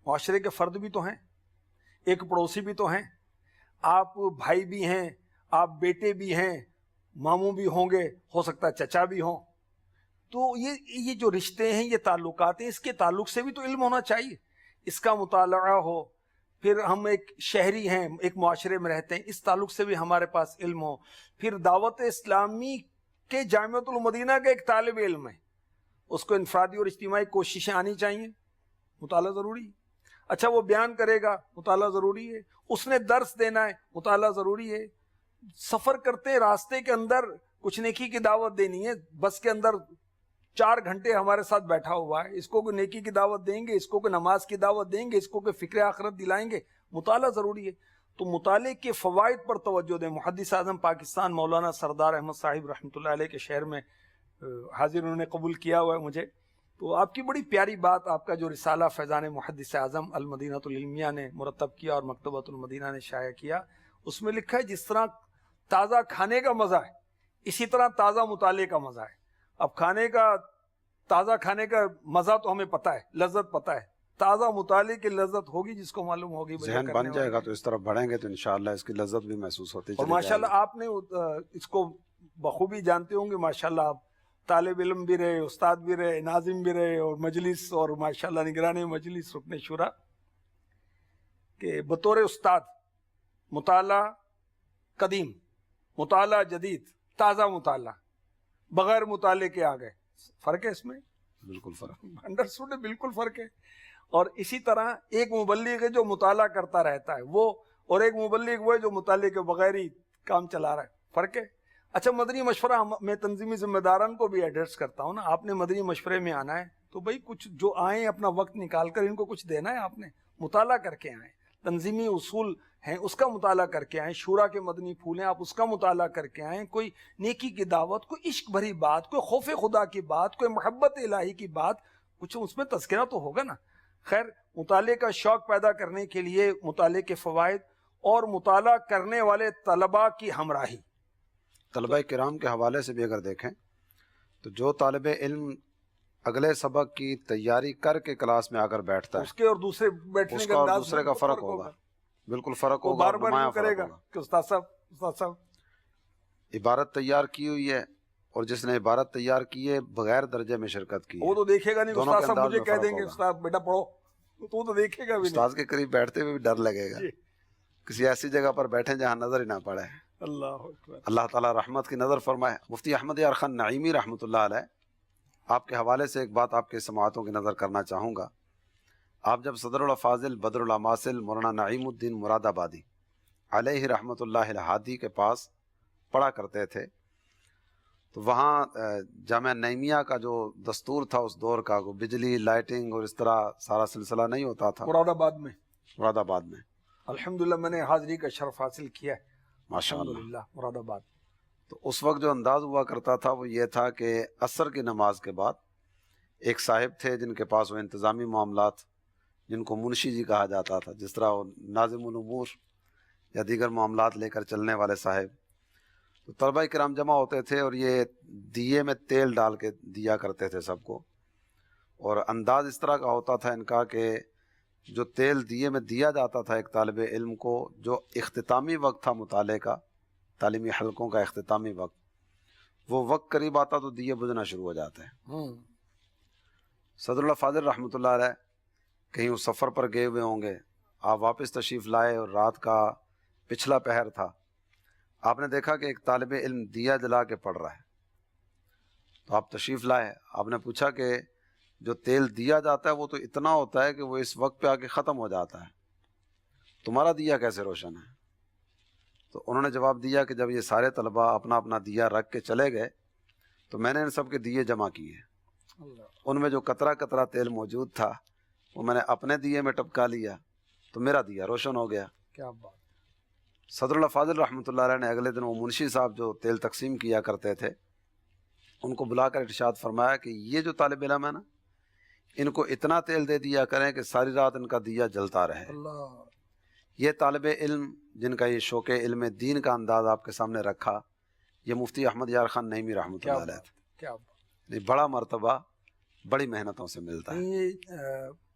[SPEAKER 3] معاشرے کے فرد بھی تو ہیں، ایک پڑوسی بھی تو ہیں، آپ بھائی بھی ہیں، آپ بیٹے بھی ہیں، ماموں بھی ہوں گے، ہو سکتا ہے چچا بھی ہوں۔ تو یہ جو رشتے ہیں، یہ تعلقات ہیں، اس کے تعلق سے بھی تو علم ہونا چاہیے، اس کا مطالعہ ہو۔ پھر ہم ایک شہری ہیں، ایک معاشرے میں رہتے ہیں، اس تعلق سے بھی ہمارے پاس علم ہو۔ پھر دعوت اسلامی کے جامعۃ المدینہ کا ایک طالب علم ہے، اس کو انفرادی اور اجتماعی کوششیں آنی چاہیے، مطالعہ ضروری ہے۔ اچھا، وہ بیان کرے گا، مطالعہ ضروری ہے۔ اس نے درس دینا ہے، مطالعہ ضروری ہے۔ سفر کرتے ہیں، راستے کے اندر کچھ نیکی کی دعوت دینی ہے، بس کے اندر 4 گھنٹے ہمارے ساتھ بیٹھا ہوا ہے، اس کو کوئی نیکی کی دعوت دیں گے، اس کو کوئی نماز کی دعوت دیں گے، اس کو کوئی فکر آخرت دلائیں گے، مطالعہ ضروری ہے۔ تو مطالعے کے فوائد پر توجہ دیں۔ محدث اعظم پاکستان مولانا سردار احمد صاحب رحمۃ اللہ علیہ کے شہر میں حاضر، انہوں نے قبول کیا ہوا ہے مجھے۔ تو آپ کی بڑی پیاری بات، آپ کا جو رسالہ فیضان محدث اعظم المدینہ العلمیہ نے مرتب کیا اور مکتبۃ المدینہ نے شائع کیا، اس میں لکھا ہے جس طرح تازہ کھانے کا مزہ ہے، اسی طرح تازہ مطالعے کا مزہ ہے۔ اب تازہ کھانے کا مزہ تو ہمیں پتہ ہے، لذت پتہ ہے، تازہ مطالعے کی لذت ہوگی جس کو معلوم ہوگی،
[SPEAKER 2] ذہن بن جائے گا تو اس طرف بڑھیں گے تو انشاءاللہ اس کی لذت بھی محسوس ہوتی
[SPEAKER 3] اور ماشاءاللہ آپ نے اس کو بخوبی جانتے ہوں گے۔ ماشاءاللہ آپ طالب علم بھی رہے، استاد بھی رہے، ناظم بھی رہے، اور مجلس، اور ماشاءاللہ نگران مجلس، رکن شورا، کہ بطور استاد مطالعہ قدیم، مطالعہ جدید، تازہ مطالعہ، بغیر مطالعے کے آ گئے، فرق ہے اس میں؟
[SPEAKER 2] بالکل فرق،
[SPEAKER 3] انڈرسٹوڈ ہے، بالکل فرق ہے۔ اور اسی طرح ایک مبلغ ہے جو مطالعہ کرتا رہتا ہے وہ، اور ایک مبلغ وہ ہے جو مطالعے کے بغیر ہی کام چلا رہا ہے، فرق ہے۔ اچھا، مدنی مشورہ میں تنظیمی ذمہ داران کو بھی ایڈریس کرتا ہوں نا، آپ نے مدنی مشورے میں آنا ہے تو بھائی کچھ جو آئیں اپنا وقت نکال کر ان کو کچھ دینا ہے، آپ نے مطالعہ کر کے آئیں، تنظیمی اصول ہیں اس کا مطالعہ کر کے آئیں، شورا کے مدنی پھول ہیں آپ اس کا مطالعہ کر کے آئیں، کوئی نیکی کی دعوت، کوئی عشق بھری بات، کوئی خوف خدا کی بات، کوئی محبت الہی کی بات، کچھ اس میں تذکرہ تو ہوگا نا۔ خیر، مطالعے کا شوق پیدا کرنے کے لیے مطالعے کے فوائد اور مطالعہ کرنے والے طلباء کی ہمراہی،
[SPEAKER 2] طلبہ کرام کے حوالے سے بھی اگر دیکھیں تو جو طالب علم اگلے سبق کی تیاری کر کے کلاس میں آ کر بیٹھتا ہے،
[SPEAKER 3] اس کے اور دوسرے بیٹھنے
[SPEAKER 2] اس
[SPEAKER 3] کا
[SPEAKER 2] کا اور
[SPEAKER 3] انداز
[SPEAKER 2] دوسرے کا فرق ہوگا، بالکل فرق
[SPEAKER 3] وہ
[SPEAKER 2] ہوگا،
[SPEAKER 3] بار
[SPEAKER 2] اور
[SPEAKER 3] بار
[SPEAKER 2] نمایاں
[SPEAKER 3] یوں کرے
[SPEAKER 2] فرق
[SPEAKER 3] گا
[SPEAKER 2] ہوگا۔
[SPEAKER 3] کہ استاد صاحب
[SPEAKER 2] عبارت تیار کی ہوئی ہے اور جس نے عبارت تیار کی ہے بغیر درجے میں شرکت کی ہے،
[SPEAKER 3] وہ تو دیکھے گا نہیں،
[SPEAKER 2] دونوں
[SPEAKER 3] استاد
[SPEAKER 2] کے
[SPEAKER 3] صاحب
[SPEAKER 2] انداز
[SPEAKER 3] مجھے
[SPEAKER 2] میں
[SPEAKER 3] کہہ
[SPEAKER 2] فرق
[SPEAKER 3] دیں گے
[SPEAKER 2] ہوگا۔
[SPEAKER 3] استاد بیٹا پڑھو، تو وہ تو دیکھے گا بھی نہیں۔
[SPEAKER 2] استاد کے قریب بیٹھتے ہوئے بھی ڈر لگے گا،
[SPEAKER 3] جی،
[SPEAKER 2] کسی ایسی جگہ پر بیٹھیں جہاں نظر ہی نہ پڑے۔
[SPEAKER 3] اللہ اکبر۔
[SPEAKER 2] اللہ تعالیٰ رحمت کی نظر فرمائے۔ مفتی احمد یار خان نعیمی رحمۃ اللہ علیہ، آپ کے حوالے سے ایک بات آپ کے سماعتوں کی نظر کرنا چاہوں گا۔ آپ جب صدر الافاضل بدر الاماثل مولانا نعیم الدین مراد آبادی علیہ رحمۃ اللہ الہادی کے پاس پڑھا کرتے تھے تو وہاں جامعہ نعیمیہ کا جو دستور تھا اس دور کا، وہ بجلی، لائٹنگ اور اس طرح سارا سلسلہ نہیں ہوتا تھا
[SPEAKER 3] مراد آباد میں
[SPEAKER 2] مراد آباد میں۔
[SPEAKER 3] الحمدللہ میں نے حاضری کا شرف حاصل کیا ہے،
[SPEAKER 2] ماشاء اللہ۔
[SPEAKER 3] الحمدللہ، مراد آباد۔
[SPEAKER 2] تو اس وقت جو انداز ہوا کرتا تھا وہ یہ تھا کہ عصر کی نماز کے بعد ایک صاحب تھے جن کے پاس وہ انتظامی معاملات، جن کو منشی جی کہا جاتا تھا، جس طرح وہ ناظم الامور یا دیگر معاملات لے کر چلنے والے صاحب، تو طلبہ کرام جمع ہوتے تھے اور یہ دیے میں تیل ڈال کے دیا کرتے تھے سب کو، اور انداز اس طرح کا ہوتا تھا ان کا کہ جو تیل دیے میں دیا جاتا تھا ایک طالب علم کو، جو اختتامی وقت تھا مطالعے کا، تعلیمی حلقوں کا اختتامی وقت، وہ وقت قریب آتا تو دیے بجھنا شروع ہو جاتے ہیں۔ صدر اللہ فاضل رحمۃ اللہ علیہ کہیں اس سفر پر گئے ہوئے ہوں گے، آپ واپس تشریف لائے اور رات کا پچھلا پہر تھا، آپ نے دیکھا کہ ایک طالب علم دیا جلا کے پڑھ رہا ہے، تو آپ تشریف لائے، آپ نے پوچھا کہ جو تیل دیا جاتا ہے وہ تو اتنا ہوتا ہے کہ وہ اس وقت پہ آ کے ختم ہو جاتا ہے، تمہارا دیا کیسے روشن ہے؟ تو انہوں نے جواب دیا کہ جب یہ سارے طلباء اپنا اپنا دیا رکھ کے چلے گئے تو میں نے ان سب کے دیے جمع کیے، ان میں جو قطرہ قطرہ تیل موجود تھا وہ میں نے اپنے دیے میں ٹپکا لیا تو میرا دیا روشن ہو گیا۔
[SPEAKER 3] کیا بات۔
[SPEAKER 2] صدر اللہ فاضل رحمۃ اللہ علیہ نے اگلے دن وہ منشی صاحب جو تیل تقسیم کیا کرتے تھے ان کو بلا کر ارشاد فرمایا کہ یہ جو طالب علم ہے نا، ان کو اتنا تیل دے دیا کریں کہ ساری رات ان کا دیا جلتا رہے۔
[SPEAKER 3] اللہ،
[SPEAKER 2] یہ طالب علم جن کا یہ شوق علم دین کا انداز آپ کے سامنے رکھا، یہ مفتی احمد یار خان نعیمی رحمۃ
[SPEAKER 3] کیا
[SPEAKER 2] اللہ علیہ
[SPEAKER 3] بات، کیا بات۔
[SPEAKER 2] تھے۔ بڑا مرتبہ بڑی محنتوں سے ملتا ہے۔
[SPEAKER 3] یہ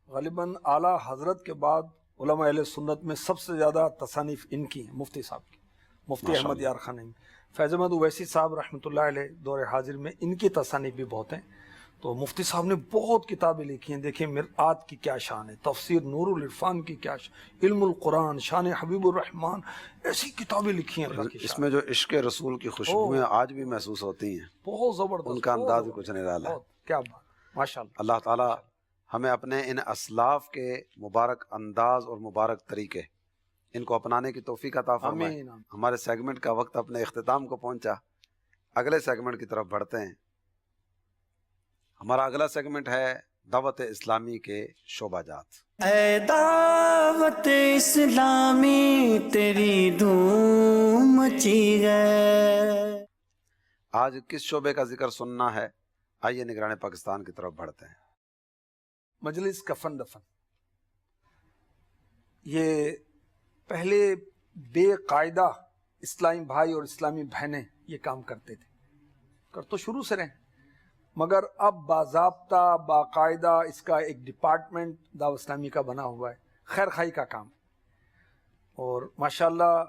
[SPEAKER 3] غالباً اعلیٰ حضرت کے بعد علماء اہل سنت میں سب سے زیادہ تصانیف ان کی ہیں، مفتی صاحب کی، مفتی
[SPEAKER 2] ماشاء
[SPEAKER 3] احمد
[SPEAKER 2] اللہ۔
[SPEAKER 3] یار خان نعیمی، فیض احمد اویسی صاحب رحمۃ اللہ علیہ دور حاضر میں ان کی تصانیف بھی بہت ہیں۔ تو مفتی صاحب نے بہت کتابیں لکھی ہیں، دیکھیں مرآت کی کیا شان ہے، تفسیر نور العرفان کی کیا شان، علم القرآن، شان حبیب الرحمان، ایسی کتابیں لکھی ہیں اللہ کی
[SPEAKER 2] اس
[SPEAKER 3] شان،
[SPEAKER 2] میں جو عشق رسول کی خوشبوئیں آج بھی محسوس ہوتی ہیں،
[SPEAKER 3] بہت زبردست،
[SPEAKER 2] ان کا
[SPEAKER 3] بہت
[SPEAKER 2] انداز بھی
[SPEAKER 3] زبردست،
[SPEAKER 2] کچھ نرالا ہے۔
[SPEAKER 3] بہت، کیا بات، ماشاء اللہ۔
[SPEAKER 2] اللہ تعالیٰ ہمیں اپنے ان اسلاف کے مبارک انداز اور مبارک طریقے ان کو اپنانے کی توفیق عطا فرمائے۔
[SPEAKER 3] آمین، آمین۔
[SPEAKER 2] ہمارے سیگمنٹ کا وقت اپنے اختتام کو پہنچا، اگلے سیگمنٹ کی طرف بڑھتے ہیں۔ ہمارا اگلا سیگمنٹ ہے دعوت اسلامی کے شعبہ جات۔
[SPEAKER 1] اے دعوت اسلامی تیری دھوم مچی ہے۔
[SPEAKER 2] آج کس شعبے کا ذکر سننا ہے؟ آئیے نگران پاکستان کی طرف بڑھتے ہیں۔
[SPEAKER 3] مجلس کفن دفن، یہ پہلے بے قاعدہ اسلامی بھائی اور اسلامی بہنیں یہ کام کرتے تھے، کر تو شروع سے رہے، مگر اب باضابطہ باقاعدہ اس کا ایک ڈپارٹمنٹ دعوت اسلامی کا بنا ہوا ہے، خیر خائی کا کام، اور ماشاءاللہ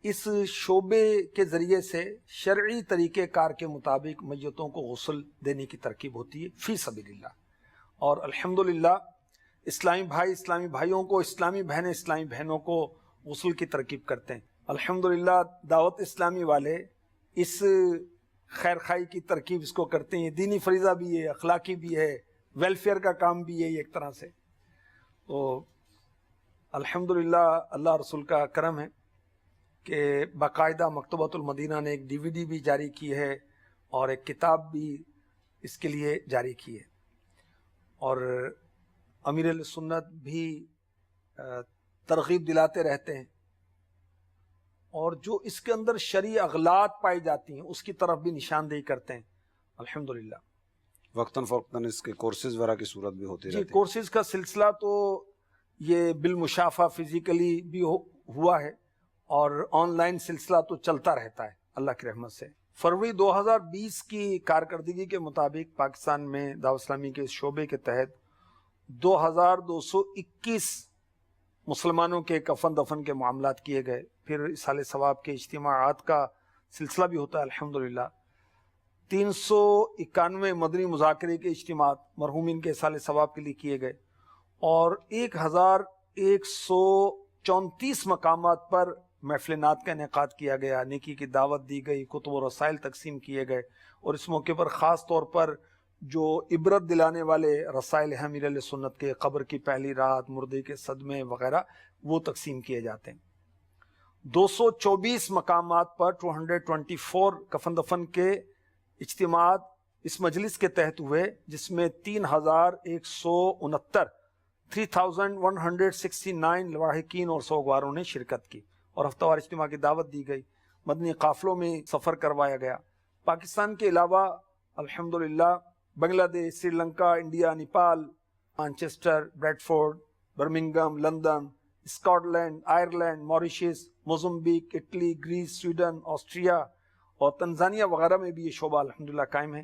[SPEAKER 3] اس شعبے کے ذریعے سے شرعی طریقہ کار کے مطابق میتوں کو غسل دینے کی ترکیب ہوتی ہے فی سبیل اللہ، اور الحمدللہ اسلامی بھائی اسلامی بھائیوں کو، اسلامی بہنیں اسلامی بہنوں کو غسل کی ترکیب کرتے ہیں۔ الحمدللہ دعوت اسلامی والے اس خیر خائی کی ترکیب اس کو کرتے ہیں، دینی فریضہ بھی ہے، اخلاقی بھی ہے، ویلفیئر کا کام بھی ہے یہ ایک طرح سے۔ تو الحمدللہ اللہ رسول کا کرم ہے کہ باقاعدہ مکتبۃ المدینہ نے ایک DVD بھی جاری کی ہے اور ایک کتاب بھی اس کے لیے جاری کی ہے، اور امیر اہل سنت بھی ترغیب دلاتے رہتے ہیں، اور جو اس کے اندر شرعی اغلاط پائی جاتی ہیں اس کی طرف بھی نشاندہی کرتے ہیں الحمدللہ۔
[SPEAKER 2] وقتاً فوقتاً اس کے کورسز وغیرہ کی صورت بھی ہوتی
[SPEAKER 3] جی،
[SPEAKER 2] رہتی ہے۔
[SPEAKER 3] کورسز کا سلسلہ تو یہ بالمشافہ فزیکلی بھی ہوا ہے، اور آن لائن سلسلہ تو چلتا رہتا ہے اللہ کی رحمت سے۔ فروری 2020 کی کارکردگی کے مطابق پاکستان میں دعوت اسلامی کے اس شعبے کے تحت 2221 مسلمانوں کے کفن دفن کے معاملات کیے گئے، پھر اصحال ثواب کے اجتماعات کا سلسلہ بھی ہوتا ہے الحمدللہ، 391 مدنی مذاکرے کے اجتماعات مرحومین کے اصحال ثواب کے لیے کیے گئے، اور 1134 مقامات پر محفل نعت کا انعقاد کیا گیا، نیکی کی دعوت دی گئی، کتب و رسائل تقسیم کیے گئے، اور اس موقع پر خاص طور پر جو عبرت دلانے والے رسائل ہیں امیر اہل سنت کے، قبر کی پہلی رات، مردے کے صدمے وغیرہ، وہ تقسیم کیے جاتے ہیں۔ 224 مقامات پر 224 کفن دفن کے اجتماعات اس مجلس کے تحت ہوئے، جس میں 3169 لواحقین اور سوگواروں نے شرکت کی، اور ہفتہ وار اجتماع کی دعوت دی گئی، مدنی قافلوں میں سفر کروایا گیا۔ پاکستان کے علاوہ الحمدللہ Bangladesh, Sri Lanka, India, Nepal, Manchester, Bradford, Birmingham, London, Scotland, Ireland, Mauritius, Mozambique, Italy, Greece, Sweden, Austria اور تنزانیہ وغیرہ میں بھی یہ شعبہ الحمدللہ قائم ہے۔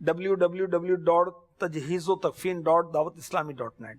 [SPEAKER 3] www.tajheezotaqfeen.dawatislami.net।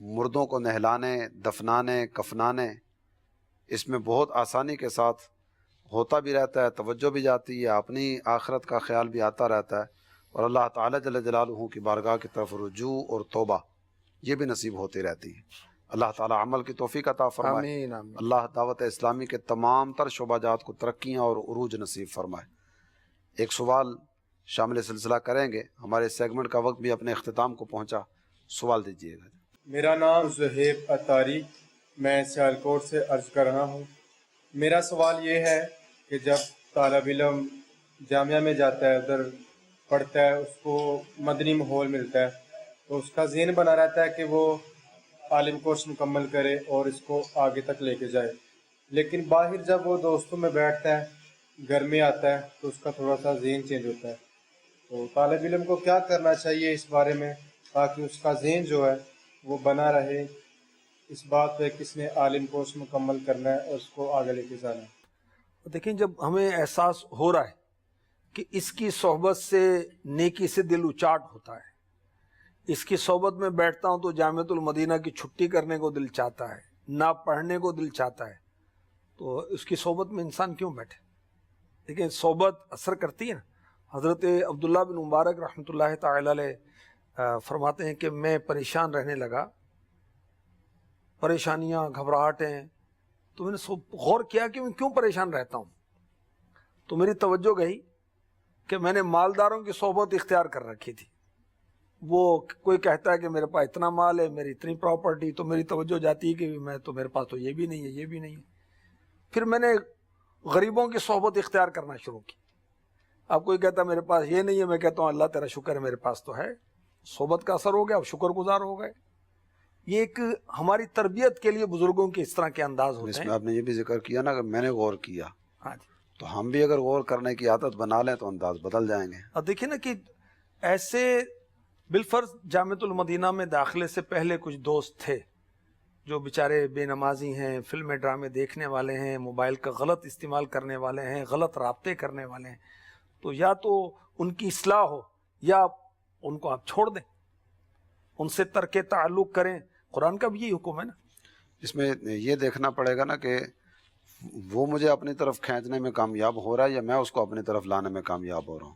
[SPEAKER 2] مردوں کو نہلانے، دفنانے، کفنانے، اس میں بہت آسانی کے ساتھ ہوتا بھی رہتا ہے، توجہ بھی جاتی ہے، اپنی آخرت کا خیال بھی آتا رہتا ہے، اور اللہ تعالیٰ جل جلالہ کی بارگاہ کی طرف رجوع اور توبہ یہ بھی نصیب ہوتی رہتی ہے۔ اللہ تعالیٰ عمل کی توفیق عطا فرمائے،
[SPEAKER 3] آمین آمین۔
[SPEAKER 2] اللہ دعوت اسلامی کے تمام تر شعبہ جات کو ترقیاں اور عروج نصیب فرمائے۔ ایک سوال شامل سلسلہ کریں گے، ہمارے سیگمنٹ کا وقت بھی اپنے اختتام کو پہنچا، سوال دیجیے گا۔
[SPEAKER 6] میرا نام زہیب اتاری، میں سیالکوٹ سے عرض کر رہا ہوں۔ میرا سوال یہ ہے کہ جب طالب علم جامعہ میں جاتا ہے، ادھر پڑھتا ہے، اس کو مدنی ماحول ملتا ہے، تو اس کا ذہن بنا رہتا ہے کہ وہ عالم کورس مکمل کرے اور اس کو آگے تک لے کے جائے، لیکن باہر جب وہ دوستوں میں بیٹھتا ہے، گھر میں آتا ہے، تو اس کا تھوڑا سا ذہن چینج ہوتا ہے۔ تو طالب علم کو کیا کرنا چاہیے اس بارے میں تاکہ اس کا ذہن جو ہے وہ بنا رہے اس بات پہ کس نے عالم کورس مکمل کرنا ہے اور اس کو آگے لے کے جانا ہے؟
[SPEAKER 3] دیکھیں، جب ہمیں احساس ہو رہا ہے کہ اس کی صحبت سے نیکی سے دل اچاٹ ہوتا ہے، اس کی صحبت میں بیٹھتا ہوں تو جامعۃ المدینہ کی چھٹی کرنے کو دل چاہتا ہے، نہ پڑھنے کو دل چاہتا ہے، تو اس کی صحبت میں انسان کیوں بیٹھے؟ لیکن صحبت اثر کرتی ہے نا۔ حضرت عبداللہ بن مبارک رحمۃ اللہ تعالی علیہ فرماتے ہیں کہ میں پریشان رہنے لگا، پریشانیاں، گھبراہٹیں، تو میں نے غور کیا کہ میں کیوں پریشان رہتا ہوں، تو میری توجہ گئی کہ میں نے مالداروں کی صحبت اختیار کر رکھی تھی۔ وہ کوئی کہتا ہے کہ میرے پاس اتنا مال ہے، میری اتنی پراپرٹی، تو میری توجہ جاتی ہے کہ میرے پاس تو یہ بھی نہیں ہے، یہ بھی نہیں ہے۔ پھر میں نے غریبوں کی صحبت اختیار کرنا شروع کی۔ اب کوئی کہتا ہے میرے پاس یہ نہیں ہے، میں کہتا ہوں اللہ تیرا شکر ہے میرے پاس تو ہے۔ صحبت کا اثر ہو گیا، اب شکر گزار ہو گئے۔ یہ ایک ہماری تربیت کے لیے بزرگوں کے اس طرح کے انداز ہوتے
[SPEAKER 2] اس
[SPEAKER 3] ہیں۔
[SPEAKER 2] میں آپ نے یہ بھی ذکر کیا نا کہ میں نے غور کیا،
[SPEAKER 3] ہاں جی۔
[SPEAKER 2] تو ہم بھی اگر غور کرنے کی عادت بنا لیں تو انداز بدل جائیں گے۔
[SPEAKER 3] اب دیکھیں نا کہ ایسے بالفرض جامعۃ المدینہ میں داخلے سے پہلے کچھ دوست تھے جو بیچارے بے نمازی ہیں، فلمیں ڈرامے دیکھنے والے ہیں، موبائل کا غلط استعمال کرنے والے ہیں، غلط رابطے کرنے والے ہیں، تو یا تو ان کی اصلاح ہو یا ان کو آپ چھوڑ دیں، ان سے ترک تعلق کریں۔ قرآن کا بھی یہی حکم ہے نا۔
[SPEAKER 2] اس میں یہ دیکھنا پڑے گا نا کہ وہ مجھے اپنی طرف کھینچنے میں کامیاب ہو رہا ہے یا میں اس کو اپنی طرف لانے میں کامیاب ہو رہا ہوں۔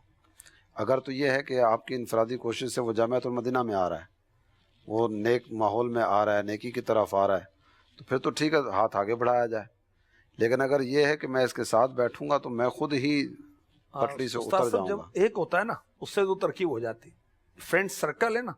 [SPEAKER 2] اگر تو یہ ہے کہ آپ کی انفرادی کوشش سے وہ جامعۃ المدینہ میں آ رہا ہے، وہ نیک ماحول میں آ رہا ہے، نیکی کی طرف آ رہا ہے، تو پھر تو ٹھیک ہے، ہاتھ آگے بڑھایا جائے۔ لیکن اگر یہ ہے کہ میں اس کے ساتھ بیٹھوں گا تو میں خود ہی پٹری سے
[SPEAKER 3] استاد
[SPEAKER 2] اتر
[SPEAKER 3] صاحب،
[SPEAKER 2] جاؤں گا۔
[SPEAKER 3] جب ایک ہوتا ہے نا، اس سے جو ترکیب ہو جاتی، فرینڈ سرکل ہے نا،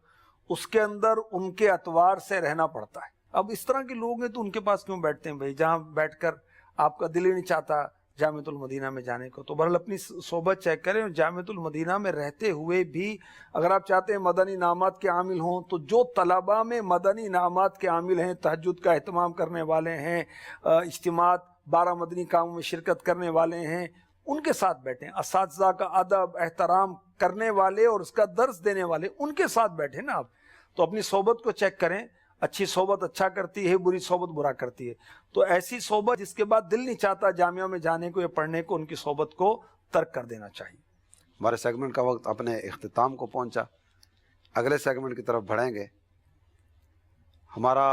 [SPEAKER 3] اس کے اندر ان کے اطوار سے رہنا پڑتا ہے۔ اب اس طرح کے لوگ ہیں تو ان کے پاس کیوں بیٹھتے ہیں بھائی، جہاں بیٹھ کر آپ کا دل ہی نہیں چاہتا جامعۃ المدینہ میں جانے کو۔ تو بہرحال اپنی صحبت چیک کریں، اور جامعۃ المدینہ میں رہتے ہوئے بھی اگر آپ چاہتے ہیں مدنی انعامات کے عامل ہوں، تو جو طلباء میں مدنی انعامات کے عامل ہیں، تہجد کا اہتمام کرنے والے ہیں، اجتماعات 12 مدنی کاموں میں شرکت کرنے والے ہیں، ان کے ساتھ بیٹھیں۔ اساتذہ کا ادب احترام کرنے والے اور اس کا درس دینے والے، ان کے ساتھ بیٹھیں نا آپ۔ تو اپنی صحبت کو چیک کریں، اچھی صحبت اچھا کرتی ہے، بری صحبت برا کرتی ہے۔ تو ایسی صحبت جس کے بعد دل نہیں چاہتا جامعہ میں جانے کو یا پڑھنے کو، ان کی صحبت کو ترک کر دینا چاہیے۔
[SPEAKER 2] ہمارے سیگمنٹ کا وقت اپنے اختتام کو پہنچا، اگلے سیگمنٹ کی طرف بڑھیں گے۔ ہمارا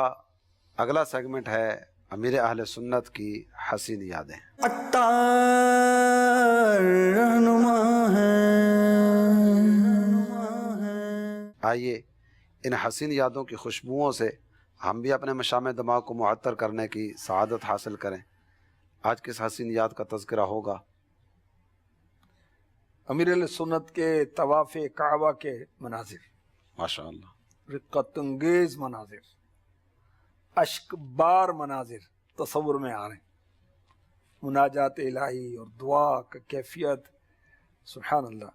[SPEAKER 2] اگلا سیگمنٹ ہے امیر اہل سنت کی حسین یادیں۔
[SPEAKER 1] عطار رہنما ہے۔
[SPEAKER 2] آئیے ان حسین یادوں کی خوشبوؤں سے ہم بھی اپنے مشام دماغ کو معطر کرنے کی سعادت حاصل کریں۔ آج کس حسین یاد کا تذکرہ ہوگا؟
[SPEAKER 3] امیر علیہ سنت کے طواف کعبہ کے مناظر،
[SPEAKER 2] ماشاء اللہ،
[SPEAKER 3] رقت انگیز مناظر، اشک بار مناظر تصور میں آ رہے ہیں، مناجات الہی اور دعا کا کیفیت، سبحان اللہ۔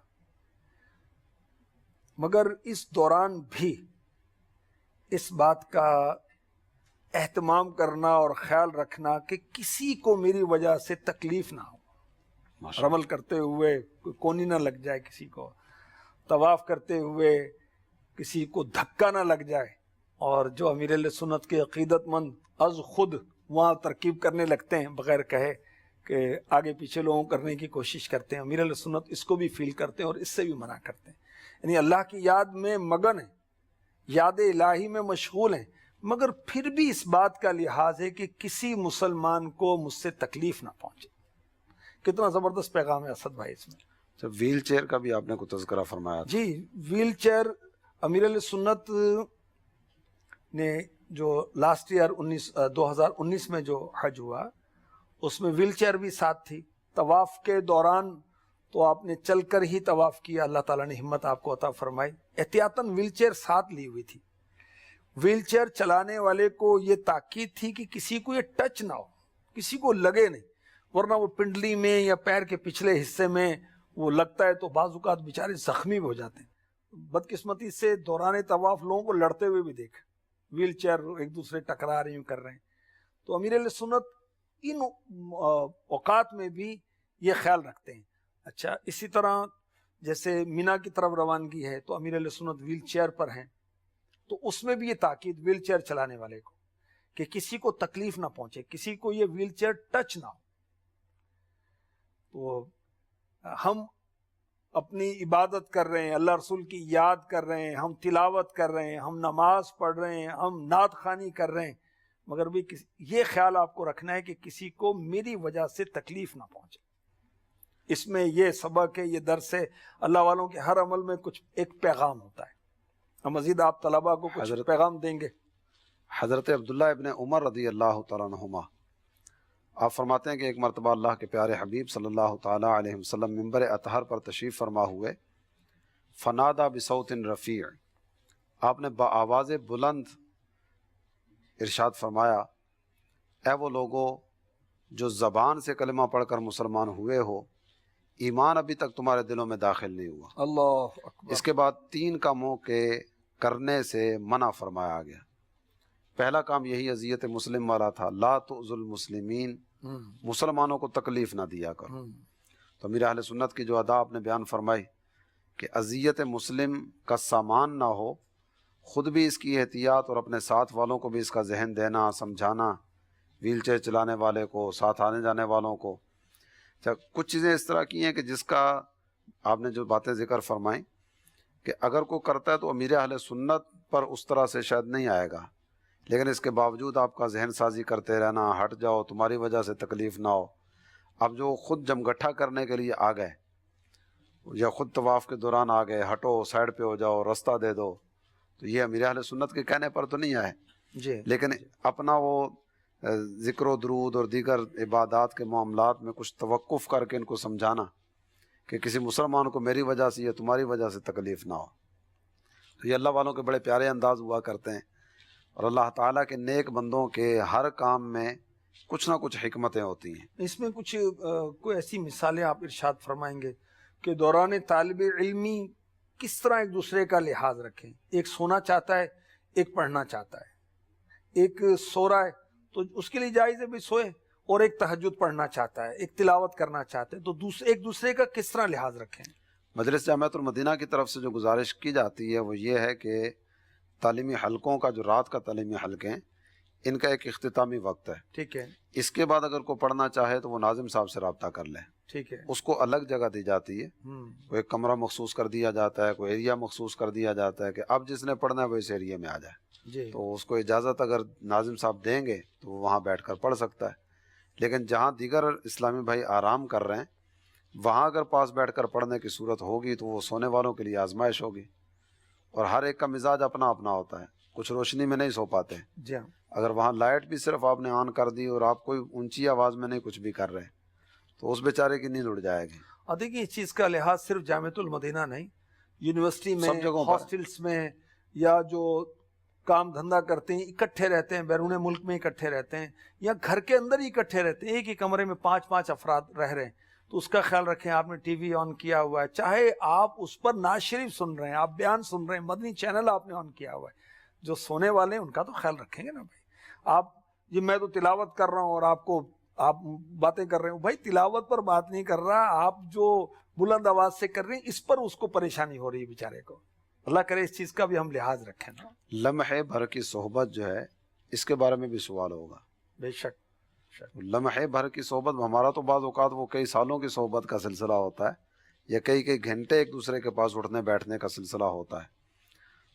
[SPEAKER 3] مگر اس دوران بھی اس بات کا اہتمام کرنا اور خیال رکھنا کہ کسی کو میری وجہ سے تکلیف نہ ہو، رمل کرتے ہوئے کوئی کونی نہ لگ جائے، کسی کو طواف کرتے ہوئے کسی کو دھکا نہ لگ جائے۔ اور جو امیر علیہ سنت کے عقیدت مند از خود وہاں ترکیب کرنے لگتے ہیں بغیر کہے کہ آگے پیچھے لوگوں کرنے کی کوشش کرتے ہیں، امیر علیہ سنت اس کو بھی فیل کرتے ہیں اور اس سے بھی منع کرتے ہیں۔ یعنی اللہ کی یاد میں مگن ہیں، یاد الہی میں مشغول ہیں، مگر پھر بھی اس بات کا لحاظ ہے کہ کسی مسلمان کو مجھ سے تکلیف نہ پہنچے. کتنا زبردست پیغام ہے اسد بھائی اس میں.
[SPEAKER 2] ویل چیئر کا بھی آپ نے کوئی تذکرہ فرمایا تھا.
[SPEAKER 3] جی ویل چیئر امیر علیہ سنت نے جو لاسٹ ایئر 2019 میں جو حج ہوا اس میں ویل چیئر بھی ساتھ تھی. طواف کے دوران تو آپ نے چل کر ہی طواف کیا, اللہ تعالیٰ نے ہمت آپ کو عطا فرمائی. احتیاطاً ویل چیئر ساتھ لی ہوئی تھی. ویل چیئر چلانے والے کو یہ تاکید تھی کہ کسی کو یہ ٹچ نہ ہو, کسی کو لگے نہیں, ورنہ وہ پنڈلی میں یا پیر کے پچھلے حصے میں وہ لگتا ہے تو بعض اوقات بیچارے زخمی بھی ہو جاتے ہیں. بدقسمتی سے دوران طواف لوگوں کو لڑتے ہوئے بھی دیکھ, ویل چیئر ایک دوسرے ٹکرا رہے کر رہے ہیں. تو امیر علیہ سنت ان اوقات میں بھی یہ خیال رکھتے ہیں. اچھا, اسی طرح جیسے مینا کی طرف روانگی ہے تو امیر علیہ سنت ویل چیئر پر ہیں, تو اس میں بھی یہ تاکید ویل چیئر چلانے والے کو کہ کسی کو تکلیف نہ پہنچے, کسی کو یہ ویل چیئر ٹچ نہ ہو. تو ہم اپنی عبادت کر رہے ہیں, اللہ رسول کی یاد کر رہے ہیں, ہم تلاوت کر رہے ہیں, ہم نماز پڑھ رہے ہیں, ہم نعت خوانی کر رہے ہیں, مگر بھی یہ خیال آپ کو رکھنا ہے کہ کسی کو میری وجہ سے تکلیف نہ پہنچے. اس میں یہ سبق ہے, یہ درس ہے. اللہ والوں کے ہر عمل میں کچھ ایک پیغام ہوتا ہے. مزید آپ طلباء کو کچھ پیغام دیں گے؟
[SPEAKER 2] حضرت عبداللہ ابن عمر رضی اللہ تعالیٰ عنہما آپ فرماتے ہیں کہ ایک مرتبہ اللہ کے پیارے حبیب صلی اللہ تعالیٰ علیہ وسلم منبر اطہر پر تشریف فرما ہوئے. فنادا بصوت رفیع, آپ نے بآواز بلند ارشاد فرمایا, اے وہ لوگو جو زبان سے کلمہ پڑھ کر مسلمان ہوئے ہو, ایمان ابھی تک تمہارے دلوں میں داخل نہیں ہوا.
[SPEAKER 3] اللہ اکبر.
[SPEAKER 2] اس کے بعد 3 کاموں کے کرنے سے منع فرمایا گیا. پہلا کام یہی اذیت مسلم والا تھا, لا تؤذ المسلمین, مسلمانوں کو تکلیف نہ دیا کرو. تو امیر اہل سنت کی جو ادا آپ نے بیان فرمائی کہ اذیت مسلم کا سامان نہ ہو, خود بھی اس کی احتیاط اور اپنے ساتھ والوں کو بھی اس کا ذہن دینا, سمجھانا, ویل چیئر چلانے والے کو, ساتھ آنے جانے والوں کو. کچھ چیزیں اس طرح کی ہیں کہ جس کا آپ نے جو باتیں ذکر فرمائیں کہ اگر کوئی کرتا ہے تو امیر اہل سنت پر اس طرح سے شاید نہیں آئے گا, لیکن اس کے باوجود آپ کا ذہن سازی کرتے رہنا, ہٹ جاؤ تمہاری وجہ سے تکلیف نہ ہو. اب جو خود جمگٹھا کرنے کے لیے آ گئے یا خود طواف کے دوران آ گئے, ہٹو سائڈ پہ ہو جاؤ, راستہ دے دو, تو یہ امیر اہل سنت کے کہنے پر تو نہیں آئے
[SPEAKER 3] جی,
[SPEAKER 2] لیکن اپنا وہ ذکر و درود اور دیگر عبادات کے معاملات میں کچھ توقف کر کے ان کو سمجھانا کہ کسی مسلمان کو میری وجہ سے یا تمہاری وجہ سے تکلیف نہ ہو. تو یہ اللہ والوں کے بڑے پیارے انداز ہوا کرتے ہیں, اور اللہ تعالیٰ کے نیک بندوں کے ہر کام میں کچھ نہ کچھ حکمتیں ہوتی ہیں.
[SPEAKER 3] اس میں کچھ کوئی ایسی مثالیں آپ ارشاد فرمائیں گے کہ دوران طالب علمی کس طرح ایک دوسرے کا لحاظ رکھیں؟ ایک سونا چاہتا ہے, ایک پڑھنا چاہتا ہے, ایک سو رہا ہے تو اس کے لیے جائز ہے بھی سوئے, اور ایک تہجد پڑھنا چاہتا ہے, ایک تلاوت کرنا چاہتا ہے, تو ایک دوسرے کا کس طرح لحاظ رکھیں؟
[SPEAKER 2] مجلس جامعۃ المدینہ کی طرف سے جو گزارش کی جاتی ہے وہ یہ ہے کہ تعلیمی حلقوں کا جو رات کا تعلیمی حلقے ہیں ان کا ایک اختتامی وقت ہے.
[SPEAKER 3] ٹھیک ہے,
[SPEAKER 2] اس کے بعد اگر کوئی پڑھنا چاہے تو وہ ناظم صاحب سے رابطہ کر لیں.
[SPEAKER 3] ٹھیک ہے,
[SPEAKER 2] اس کو الگ جگہ دی جاتی ہے, کوئی ایک کمرہ مخصوص کر دیا جاتا ہے, کوئی ایریا مخصوص کر دیا جاتا ہے کہ اب جس نے پڑھنا ہے وہ اس ایریے میں آ جائے.
[SPEAKER 3] جی,
[SPEAKER 2] تو اس کو اجازت اگر ناظم صاحب دیں گے تو وہ وہاں بیٹھ کر پڑھ سکتا ہے. لیکن جہاں دیگر اسلامی بھائی آرام کر رہے ہیں وہاں اگر پاس بیٹھ کر پڑھنے کی صورت ہوگی تو وہ سونے والوں کے لیے آزمائش ہوگی, اور ہر ایک کا مزاج اپنا اپنا ہوتا ہے. کچھ روشنی میں نہیں سو پاتے,
[SPEAKER 3] جی ہاں,
[SPEAKER 2] اگر وہاں لائٹ بھی صرف آپ نے آن کر دی اور آپ کوئی اونچی آواز میں نہیں کچھ بھی کر رہے تو اس بیچارے کی نیند اڑ جائے گی.
[SPEAKER 3] اور دیکھیے اس چیز کا لحاظ صرف جامعۃ المدینہ نہیں, یونیورسٹی میں,
[SPEAKER 2] سب جگہوں پر,
[SPEAKER 3] ہاسٹلس میں, یا جو کام دھندا کرتے ہیں اکٹھے رہتے ہیں, بیرون ملک میں اکٹھے رہتے ہیں, یا گھر کے اندر ہی اکٹھے رہتے ہیں, ایک ہی کمرے میں 5 افراد رہ رہے ہیں, تو اس کا خیال رکھیں. آپ نے ٹی وی آن کیا ہوا ہے, چاہے آپ اس پر نعت شریف سن رہے ہیں, آپ بیان سن رہے ہیں, مدنی چینل آپ نے آن کیا ہوا ہے, جو سونے والے ہیں ان کا تو خیال رکھیں گے نا بھائی. آپ یہ میں تو تلاوت کر رہا ہوں اور آپ باتیں کر رہے ہوں, بھائی تلاوت پر بات نہیں کر رہا, آپ جو بلند آواز سے کر رہے ہیں اس پر اس کو پریشانی ہو رہی ہے بیچارے کو. اللہ کرے اس چیز کا بھی ہم لحاظ رکھیں نا.
[SPEAKER 2] لمحے بھر کی صحبت جو ہے اس کے بارے میں بھی سوال ہوگا.
[SPEAKER 3] بے شک,
[SPEAKER 2] لمحے بھر کی صحبت, ہمارا تو بعض اوقات وہ کئی سالوں کی صحبت کا سلسلہ ہوتا ہے, یا کئی گھنٹے ایک دوسرے کے پاس اٹھنے بیٹھنے کا سلسلہ ہوتا ہے.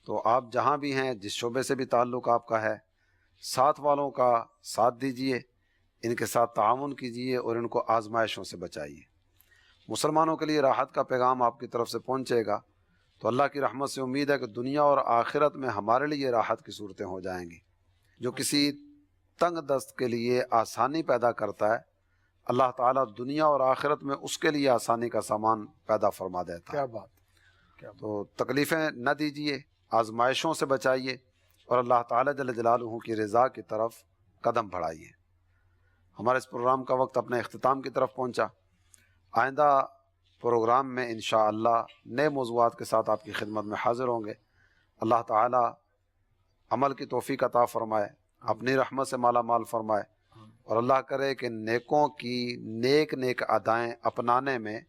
[SPEAKER 2] تو آپ جہاں بھی ہیں, جس شعبے سے بھی تعلق آپ کا ہے, ساتھ والوں کا ساتھ دیجئے، ان کے ساتھ تعاون کیجئے اور ان کو آزمائشوں سے بچائیے۔ مسلمانوں کے لیے راحت کا پیغام آپ کی طرف سے پہنچے گا تو اللہ کی رحمت سے امید ہے کہ دنیا اور آخرت میں ہمارے لیے راحت کی صورتیں ہو جائیں گی۔ جو کسی تنگ دست کے لیے آسانی پیدا کرتا ہے، اللہ تعالیٰ دنیا اور آخرت میں اس کے لیے آسانی کا سامان پیدا فرما دیتا ہے۔
[SPEAKER 3] کیا بات، کیا بات۔
[SPEAKER 2] تو تکلیفیں نہ دیجیے، آزمائشوں سے بچائیے اور اللہ تعالیٰ جل جلالہ کی رضا کی طرف قدم بڑھائیے۔ ہمارے اس پروگرام کا وقت اپنے اختتام کی طرف پہنچا۔ آئندہ پروگرام میں انشاءاللہ نئے موضوعات کے ساتھ آپ کی خدمت میں حاضر ہوں گے۔ اللہ تعالیٰ عمل کی توفیق عطا فرمائے، اپنی رحمت سے مالا مال فرمائے، اور اللہ کرے کہ نیکوں کی نیک ادائیں اپنانے میں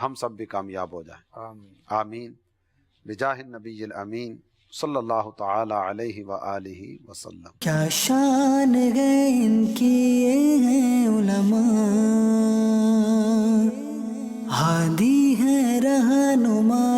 [SPEAKER 2] ہم سب بھی کامیاب ہو جائیں۔
[SPEAKER 3] آمین۔
[SPEAKER 2] آمین بجاہ النبی الامین صلی اللہ تعالی علیہ وآلہ وسلم۔
[SPEAKER 1] کیا شان ہے ان کی یہ ہیں علماء، ہادی ہے رہنما،